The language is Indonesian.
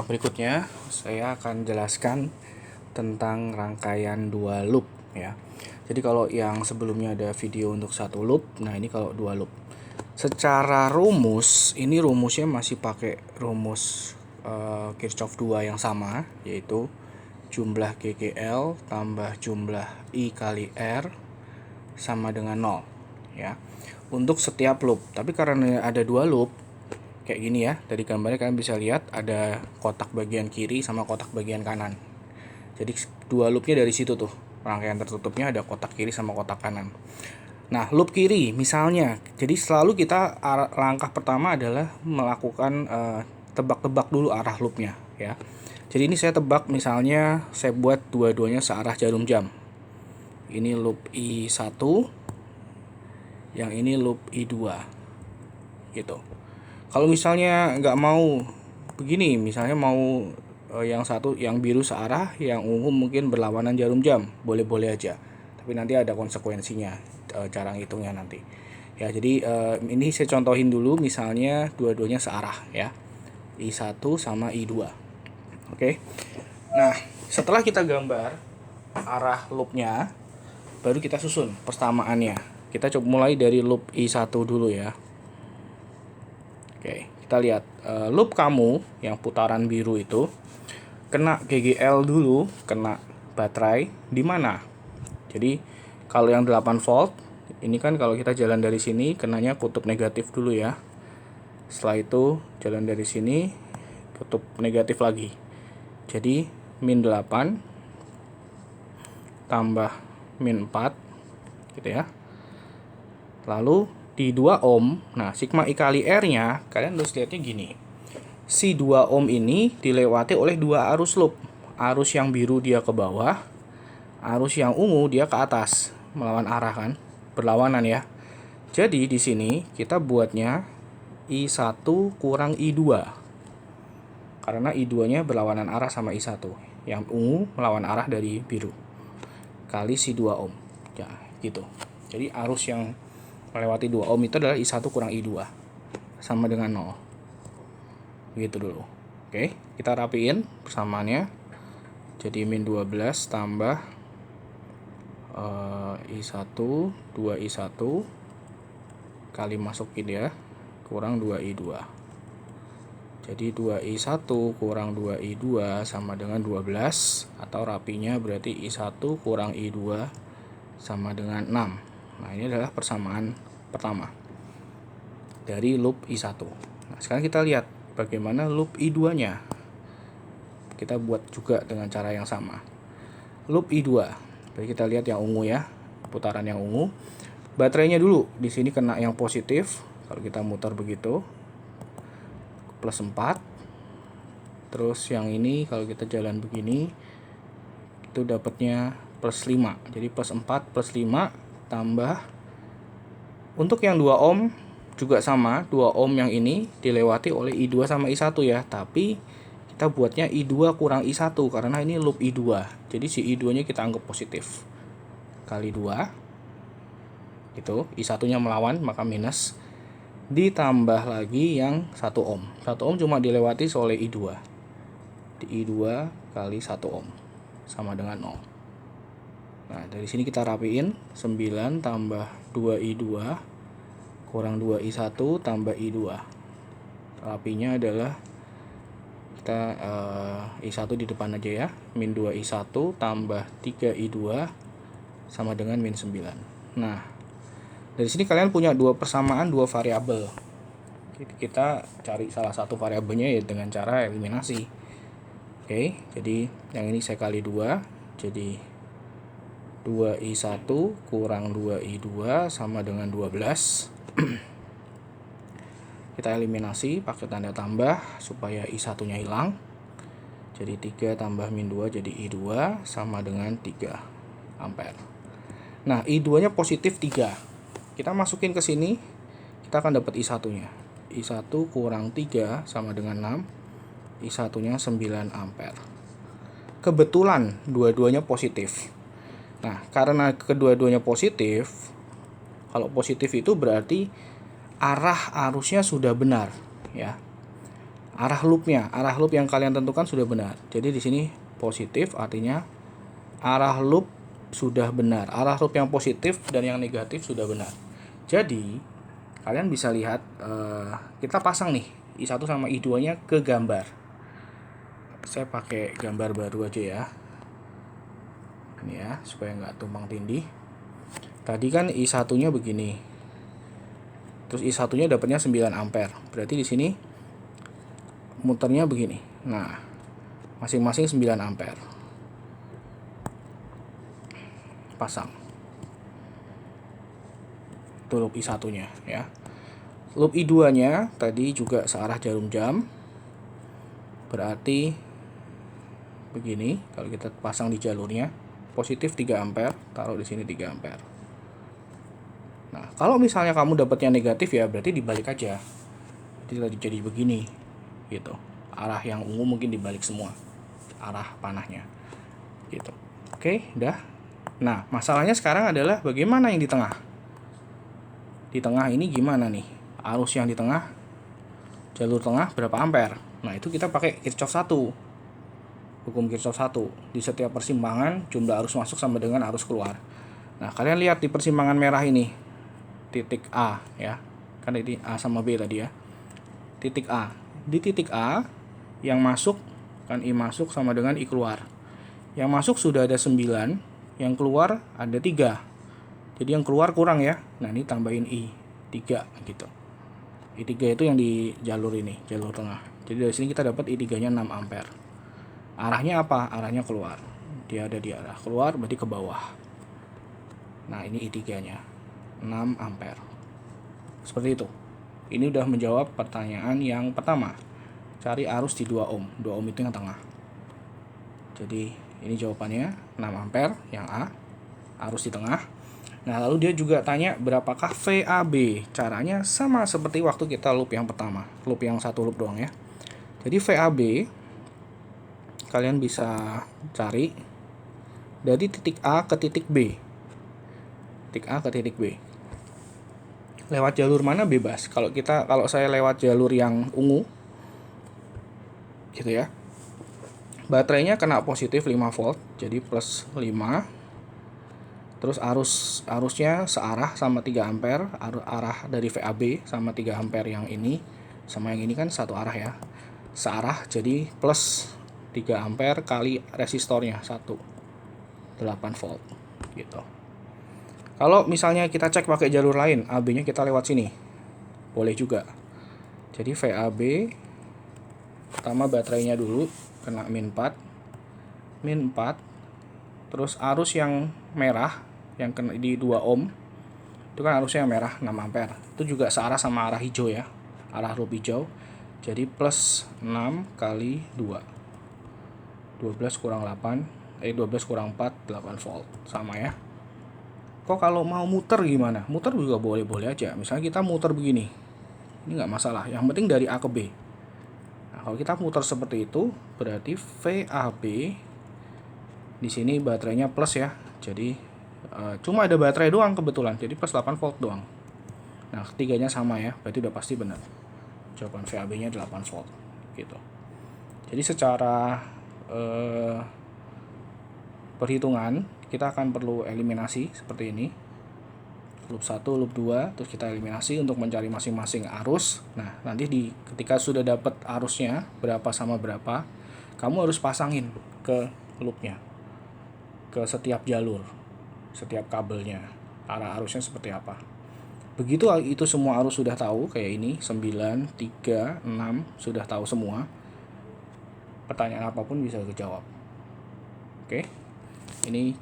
Berikutnya saya akan jelaskan tentang rangkaian dua loop ya. Jadi kalau yang sebelumnya ada video untuk satu loop, nah ini kalau dua loop. Secara rumus, ini rumusnya masih pakai rumus Kirchhoff 2 yang sama, yaitu jumlah GGL tambah jumlah I kali R sama dengan 0 ya. Untuk setiap loop. Tapi karena ada dua loop, kayak gini ya, dari gambarnya kalian bisa lihat ada kotak bagian kiri sama kotak bagian kanan. Jadi dua loopnya dari situ tuh, rangkaian tertutupnya ada kotak kiri sama kotak kanan. Nah, loop kiri misalnya, jadi selalu kita langkah pertama adalah melakukan tebak-tebak dulu arah loopnya ya. Jadi ini saya tebak, misalnya saya buat dua-duanya searah jarum jam. Ini loop I1, yang ini loop I2 gitu. Kalau misalnya nggak mau begini, misalnya mau yang satu yang biru searah, yang ungu mungkin berlawanan jarum jam, boleh-boleh aja. Tapi nanti ada konsekuensinya, cara ngitungnya nanti. Ya, jadi ini saya contohin dulu, misalnya dua-duanya searah ya. I1 sama I2. Oke. Nah, setelah kita gambar arah loopnya, baru kita susun persamaannya. Kita coba mulai dari loop I1 dulu ya. Oke, kita lihat loop kamu yang putaran biru itu kena GGL dulu, kena baterai di mana? Jadi kalau yang 8 volt, ini kan kalau kita jalan dari sini kenanya kutub negatif dulu ya. Setelah itu jalan dari sini kutub negatif lagi. Jadi min 8 tambah min 4 gitu ya. Lalu di 2 ohm, nah sigma I kali R-nya, kalian harus lihatnya gini. Si 2 ohm ini dilewati oleh dua arus loop. Arus yang biru dia ke bawah, arus yang ungu dia ke atas, melawan arah kan, berlawanan ya. Jadi di sini kita buatnya I1 kurang I2. Karena I2-nya berlawanan arah sama I1. Yang ungu melawan arah dari biru. Kali si 2 ohm. Ya, gitu. Jadi arus yang melewati 2 ohm itu adalah I1 kurang I2 sama dengan 0. Begitu dulu. Oke, kita rapiin persamaannya. Jadi min 12 tambah I1 2I1 kali masukin ya, kurang 2I2. Jadi 2I1 kurang 2I2 sama dengan 12, atau rapinya berarti I1 kurang I2 sama dengan 6. Nah, ini adalah persamaan pertama dari loop I1. Nah, sekarang kita lihat bagaimana loop I2-nya. Kita buat juga dengan cara yang sama. Loop I2. Jadi kita lihat yang ungu ya, putaran yang ungu. Baterainya dulu, di sini kena yang positif. Kalau kita muter begitu, plus 4. Terus yang ini kalau kita jalan begini, itu dapatnya plus 5. Jadi plus 4 plus 5 tambah. Untuk yang 2 ohm juga sama, 2 ohm yang ini dilewati oleh I2 sama I1 ya, tapi kita buatnya I2 kurang I1 karena ini loop I2. Jadi si I2-nya kita anggap positif. Kali 2. Itu I1-nya melawan, maka minus. Ditambah lagi yang 1 ohm. 1 ohm cuma dilewati oleh I2. Di I2 kali 1 ohm sama dengan 0. Nah, dari sini kita rapiin, 9 tambah 2I2 kurang 2I1 tambah I2. Rapinya adalah kita I1 di depan aja ya, min 2I1 tambah 3I2 sama dengan min 9. Nah, dari sini kalian punya dua persamaan, dua variabel. Kita cari salah satu variabelnya ya dengan cara eliminasi. Oke, jadi yang ini saya kali 2, jadi 2I1 kurang 2I2 sama dengan 12. Kita eliminasi pakai tanda tambah supaya I1-nya hilang. Jadi 3 tambah min 2 jadi I2 sama dengan 3 ampere. Nah, I2-nya positif 3. Kita masukin ke sini, kita akan dapat I1-nya. I1 kurang 3 sama dengan 6. I1-nya 9 ampere. Kebetulan dua-duanya positif. Nah, karena kedua-duanya positif, kalau positif itu berarti arah arusnya sudah benar ya. arah loopnya, arah loop yang kalian tentukan sudah benar. Jadi di sini positif artinya arah loop sudah benar. Arah loop yang positif dan yang negatif sudah benar. Jadi kalian bisa lihat kita pasang nih I1 sama I2 nya ke gambar. Saya pakai gambar baru aja ya. Ini ya, supaya nggak tumpang tindih. Tadi kan I1 nya begini. Terus I1 nya dapatnya 9 ampere. Berarti di sini muternya begini. Nah, masing-masing 9 ampere. Pasang. Itu loop I1 nya ya. Loop I2 nya tadi juga searah jarum jam. Berarti begini, kalau kita pasang di jalurnya positif 3 ampere, taruh di sini 3 ampere. Nah, kalau misalnya kamu dapatnya negatif ya berarti dibalik aja. Jadi begini gitu. Arah yang ungu mungkin dibalik semua. Arah panahnya. Gitu. Oke, udah. Nah, masalahnya sekarang adalah bagaimana yang di tengah? Di tengah ini gimana nih? Arus yang di tengah, jalur tengah berapa ampere? Nah, itu kita pakai Kirchhoff 1. Hukum Kirchhoff 1. Di setiap persimpangan jumlah arus masuk sama dengan arus keluar. Nah, kalian lihat di persimpangan merah ini. Titik A ya. Kan ini A sama B tadi ya. Titik A. Di titik A yang masuk kan I masuk sama dengan I keluar. Yang masuk sudah ada 9, yang keluar ada 3. Jadi yang keluar kurang ya. Nah, ini tambahin I3 gitu. I3 itu yang di jalur ini, jalur tengah. Jadi dari sini kita dapat I3-nya 6 ampere. Arahnya apa? Arahnya keluar. Dia ada di arah keluar berarti ke bawah. Nah, ini I3-nya 6 ampere. Seperti itu. Ini udah menjawab pertanyaan yang pertama. Cari arus di 2 ohm. 2 ohm itu yang tengah. Jadi ini jawabannya 6 ampere yang A. Arus di tengah. Nah, lalu dia juga tanya berapakah VAB. Caranya sama seperti waktu kita loop yang pertama. Loop yang satu loop doang ya. Jadi VAB kalian bisa cari dari titik A ke titik B. Titik A ke titik B. Lewat jalur mana bebas. Kalau saya lewat jalur yang ungu gitu ya. Baterainya kena positif 5 volt, jadi plus 5. Terus arusnya searah sama 3 ampere, arah dari VAB sama 3 ampere yang ini sama yang ini kan satu arah ya. Searah jadi plus 3 ampere kali resistornya 1, 8 volt gitu. Kalau misalnya kita cek pakai jalur lain, AB-nya kita lewat sini. Boleh juga. Jadi VAB pertama baterainya dulu kena min 4. Terus arus yang merah yang kena di 2 ohm itu kan arusnya yang merah 6 ampere. Itu juga searah sama arah hijau ya. Arah loop hijau. Jadi plus 6 kali 2. 12 kurang 4, 8 volt. Sama ya. Kok kalau mau muter gimana? Muter juga boleh-boleh aja. Misalnya kita muter begini. Ini nggak masalah. Yang penting dari A ke B. Nah, kalau kita muter seperti itu, berarti VAB di sini baterainya plus ya. Jadi cuma ada baterai doang kebetulan. Jadi plus 8 volt doang. Nah, ketiganya sama ya. Berarti udah pasti benar. Jawaban VAB-nya 8 volt gitu. Jadi secara perhitungan kita akan perlu eliminasi seperti ini. Loop 1, loop 2, terus kita eliminasi untuk mencari masing-masing arus. Nah, nanti ketika sudah dapat arusnya berapa sama berapa, kamu harus pasangin ke loopnya, ke setiap jalur, setiap kabelnya, arah arusnya seperti apa. Begitu itu semua arus sudah tahu, kayak ini 9, 3, 6 sudah tahu semua, pertanyaan apapun bisa dijawab. Oke, ini